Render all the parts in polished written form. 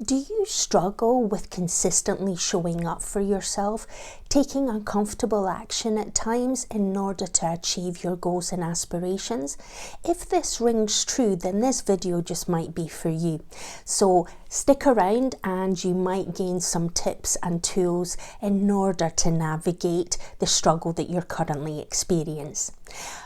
Do you struggle with consistently showing up for yourself, taking uncomfortable action at times in order to achieve your goals and aspirations? If this rings true, then this video just might be for you. So stick around and you might gain some tips and tools in order to navigate the struggle that you're currently experiencing.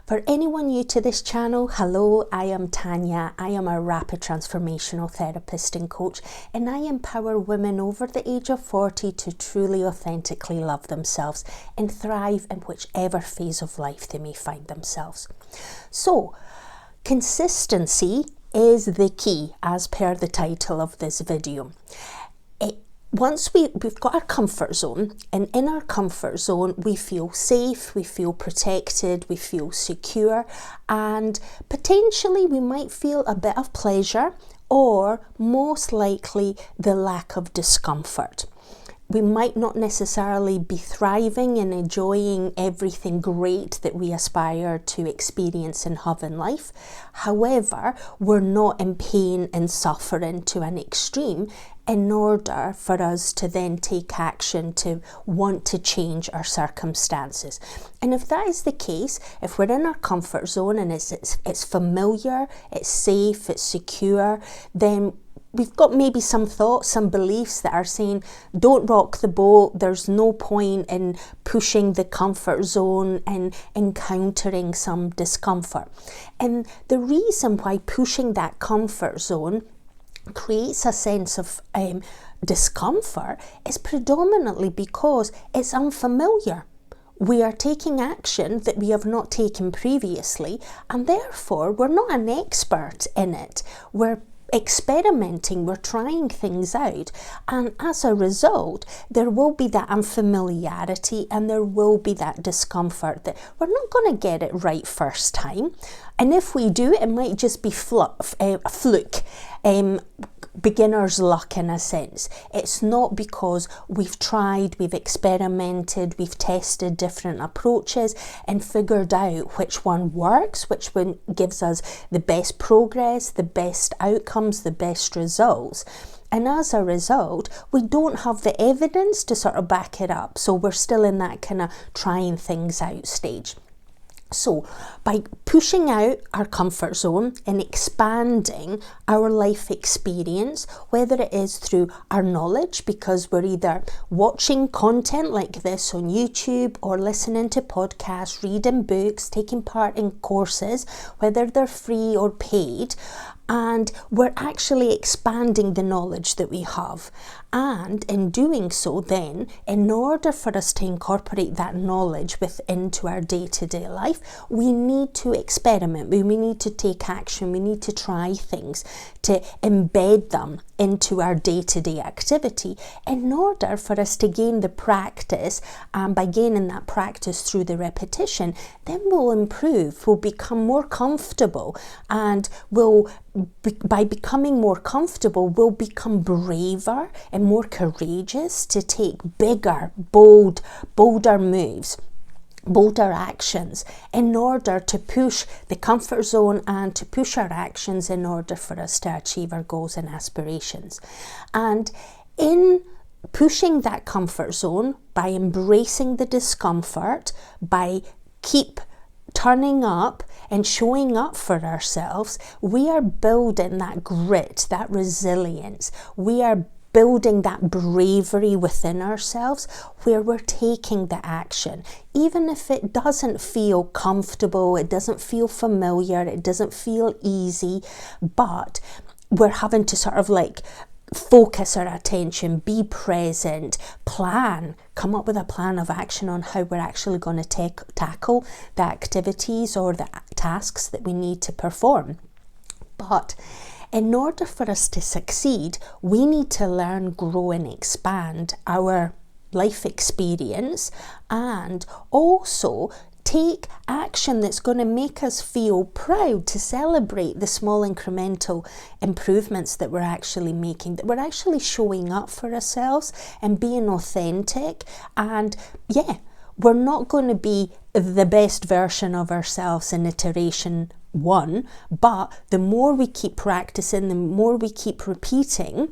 For anyone new to this channel, hello, I am Tanya. I am a rapid transformational therapist and coach, and I empower women over the age of 40 to truly authentically love themselves and thrive in whichever phase of life they may find themselves. So, consistency is the key, as per the title of this video. Once we've got our comfort zone, and in our comfort zone we feel safe, we feel protected, we feel secure, and potentially we might feel a bit of pleasure or most likely the lack of discomfort. We might not necessarily be thriving and enjoying everything great that we aspire to experience and have in life. However, we're not in pain and suffering to an extreme in order for us to then take action to want to change our circumstances. And if that is the case, if we're in our comfort zone and it's familiar, it's safe, it's secure, then we've got maybe some thoughts, some beliefs that are saying, don't rock the boat, there's no point in pushing the comfort zone and encountering some discomfort. And the reason why pushing that comfort zone creates a sense of discomfort is predominantly because it's unfamiliar. We are taking action that we have not taken previously, and therefore we're not an expert in it. We're experimenting, we're trying things out, and as a result there will be that unfamiliarity and there will be that discomfort that we're not going to get it right first time, and if we do, it might just be a fluke, beginner's luck in a sense. It's not because we've tried, we've experimented, we've tested different approaches and figured out which one works, which one gives us the best progress, the best outcomes, the best results. And as a result, we don't have the evidence to sort of back it up. So we're still in that kind of trying things out stage. So by pushing out our comfort zone and expanding our life experience, whether it is through our knowledge, because we're either watching content like this on YouTube or listening to podcasts, reading books, taking part in courses, whether they're free or paid, and we're actually expanding the knowledge that we have. And in doing so then, in order for us to incorporate that knowledge into our day-to-day life, we need to experiment, we need to take action, we need to try things, to embed them into our day-to-day activity in order for us to gain the practice, and by gaining that practice through the repetition, then we'll improve, we'll become more comfortable, and by becoming more comfortable, we'll become braver and more courageous to take bigger, bolder moves, bolder actions in order to push the comfort zone and to push our actions in order for us to achieve our goals and aspirations. And in pushing that comfort zone, by embracing the discomfort, by keep turning up and showing up for ourselves, we are building that grit, that resilience. We are building that bravery within ourselves where we're taking the action. Even if it doesn't feel comfortable, it doesn't feel familiar, it doesn't feel easy, but we're having to sort of like focus our attention, be present, plan, come up with a plan of action on how we're actually going to tackle the activities or the tasks that we need to perform. But in order for us to succeed, we need to learn, grow and expand our life experience, and also take action that's going to make us feel proud to celebrate the small incremental improvements that we're actually making, that we're actually showing up for ourselves and being authentic. And yeah, we're not going to be the best version of ourselves in iteration 1, but the more we keep practicing, the more we keep repeating,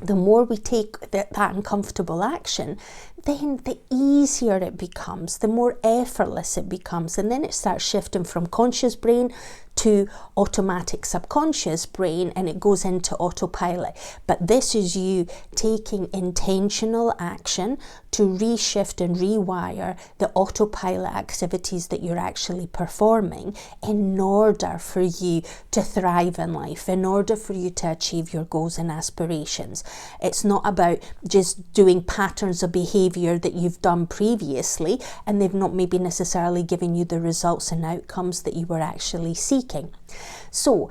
the more we take that uncomfortable action, then the easier it becomes, the more effortless it becomes. And then it starts shifting from conscious brain to automatic subconscious brain, and it goes into autopilot. But this is you taking intentional action to reshift and rewire the autopilot activities that you're actually performing in order for you to thrive in life, in order for you to achieve your goals and aspirations. It's not about just doing patterns of behavior that you've done previously and they've not maybe necessarily given you the results and outcomes that you were actually seeking. So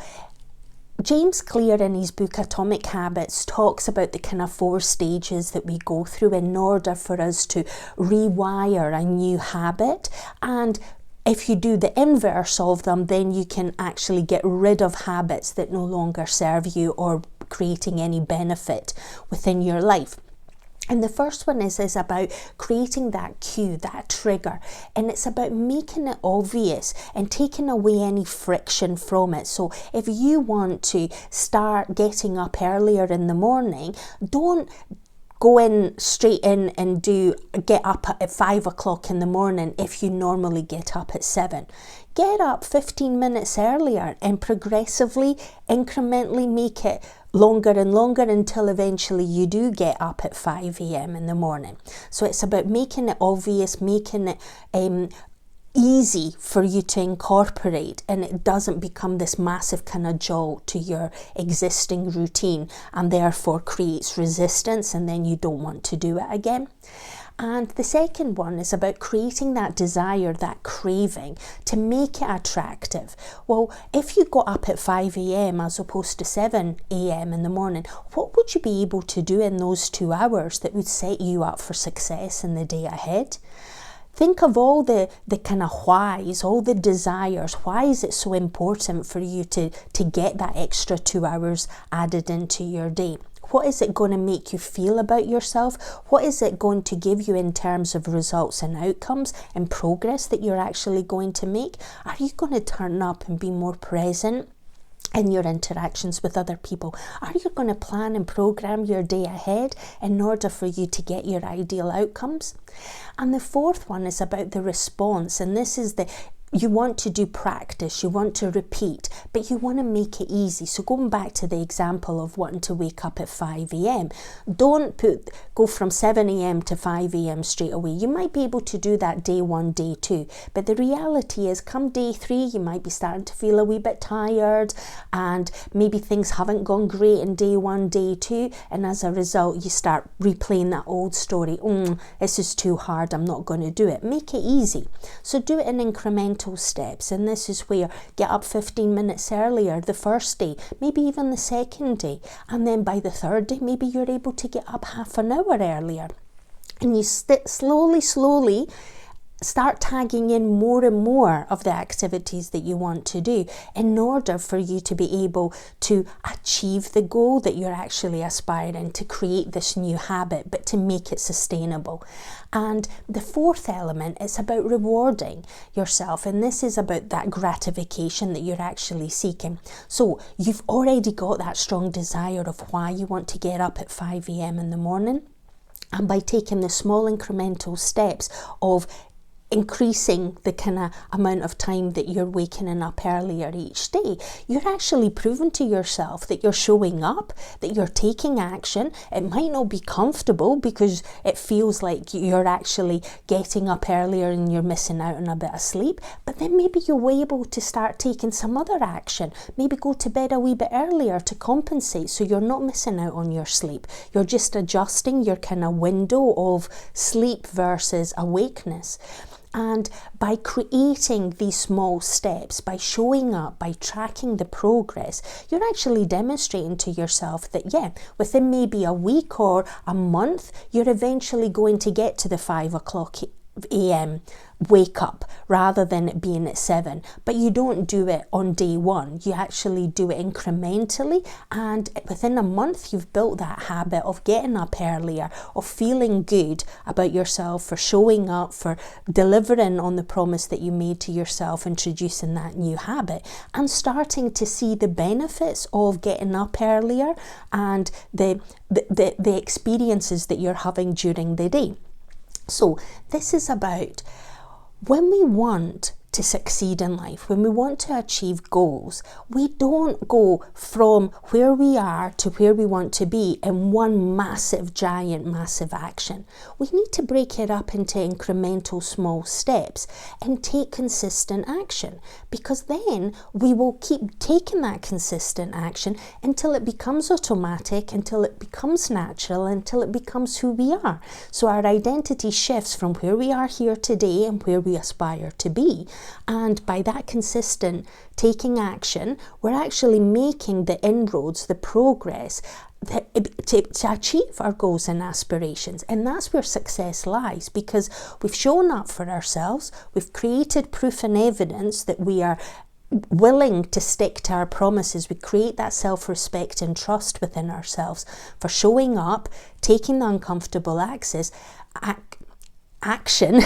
James Clear in his book Atomic Habits talks about the kind of 4 stages that we go through in order for us to rewire a new habit. And if you do the inverse of them, then you can actually get rid of habits that no longer serve you or creating any benefit within your life. And the first one is about creating that cue, that trigger, and it's about making it obvious and taking away any friction from it. So if you want to start getting up earlier in the morning, don't go straight in and get up at 5 o'clock in the morning if you normally get up at 7. Get up 15 minutes earlier and progressively, incrementally make it longer and longer until eventually you do get up at 5 a.m. in the morning. So it's about making it obvious, making it easy for you to incorporate, and it doesn't become this massive kind of jolt to your existing routine and therefore creates resistance, and then you don't want to do it again. And the second one is about creating that desire, that craving, to make it attractive. Well, if you got up at 5 a.m. as opposed to 7 a.m. in the morning, what would you be able to do in those 2 hours that would set you up for success in the day ahead? Think of all the kind of whys, all the desires. Why is it so important for you to get that extra 2 hours added into your day? What is it going to make you feel about yourself? What is it going to give you in terms of results and outcomes and progress that you're actually going to make? Are you going to turn up and be more present in your interactions with other people? Are you going to plan and program your day ahead in order for you to get your ideal outcomes? And the fourth one is about the response, and this is you want to do practice, you want to repeat, but you want to make it easy. So going back to the example of wanting to wake up at 5 a.m, don't go from 7 a.m. to 5 a.m. straight away. You might be able to do that day 1, day 2, but the reality is come day 3, you might be starting to feel a wee bit tired, and maybe things haven't gone great in day 1, day 2, and as a result you start replaying that old story. This is too hard, I'm not going to do it. Make it easy. So do it in incremental steps, and this is where get up 15 minutes earlier the first day, maybe even the second day, and then by the third day maybe you're able to get up half an hour earlier, and you slowly start tagging in more and more of the activities that you want to do in order for you to be able to achieve the goal that you're actually aspiring to create, this new habit, but to make it sustainable. And the fourth element is about rewarding yourself, and this is about that gratification that you're actually seeking. So you've already got that strong desire of why you want to get up at 5 a.m. in the morning, and by taking the small incremental steps of increasing the kind of amount of time that you're waking up earlier each day, you're actually proving to yourself that you're showing up, that you're taking action. It might not be comfortable because it feels like you're actually getting up earlier and you're missing out on a bit of sleep, but then maybe you're able to start taking some other action. Maybe go to bed a wee bit earlier to compensate so you're not missing out on your sleep. You're just adjusting your kind of window of sleep versus awakeness. And by creating these small steps, by showing up, by tracking the progress, you're actually demonstrating to yourself that, within maybe a week or a month, you're eventually going to get to the 5 a.m. wake up rather than it being at 7. But you don't do it on day one. You actually do it incrementally, and within a month you've built that habit of getting up earlier, of feeling good about yourself for showing up, for delivering on the promise that you made to yourself, introducing that new habit, and starting to see the benefits of getting up earlier and the experiences that you're having during the day. So this is about when we want to succeed in life, when we want to achieve goals, we don't go from where we are to where we want to be in one massive action. We need to break it up into incremental small steps and take consistent action, because then we will keep taking that consistent action until it becomes automatic, until it becomes natural, until it becomes who we are. So our identity shifts from where we are here today and where we aspire to be. And by that consistent taking action, we're actually making the inroads, the progress to achieve our goals and aspirations. And that's where success lies, because we've shown up for ourselves, we've created proof and evidence that we are willing to stick to our promises. We create that self-respect and trust within ourselves for showing up, taking the uncomfortable action,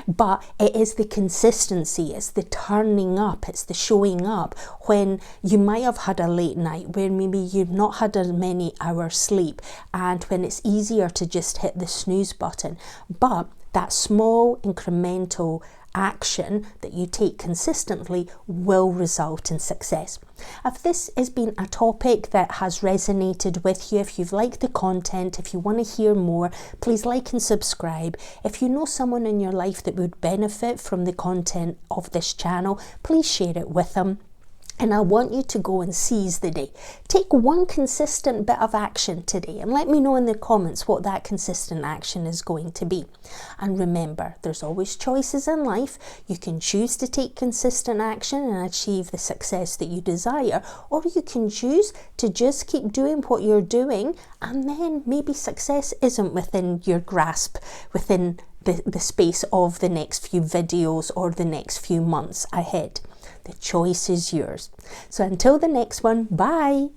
but it is the consistency, it's the turning up, it's the showing up when you might have had a late night, where maybe you've not had as many hours sleep, and when it's easier to just hit the snooze button. But that small incremental action that you take consistently will result in success. If this has been a topic that has resonated with you, if you've liked the content, if you want to hear more, please like and subscribe. If you know someone in your life that would benefit from the content of this channel, please share it with them. And I want you to go and seize the day. Take one consistent bit of action today and let me know in the comments what that consistent action is going to be. And remember, there's always choices in life. You can choose to take consistent action and achieve the success that you desire, or you can choose to just keep doing what you're doing, and then maybe success isn't within your grasp, within the space of the next few videos or the next few months ahead. The choice is yours. So until the next one, bye.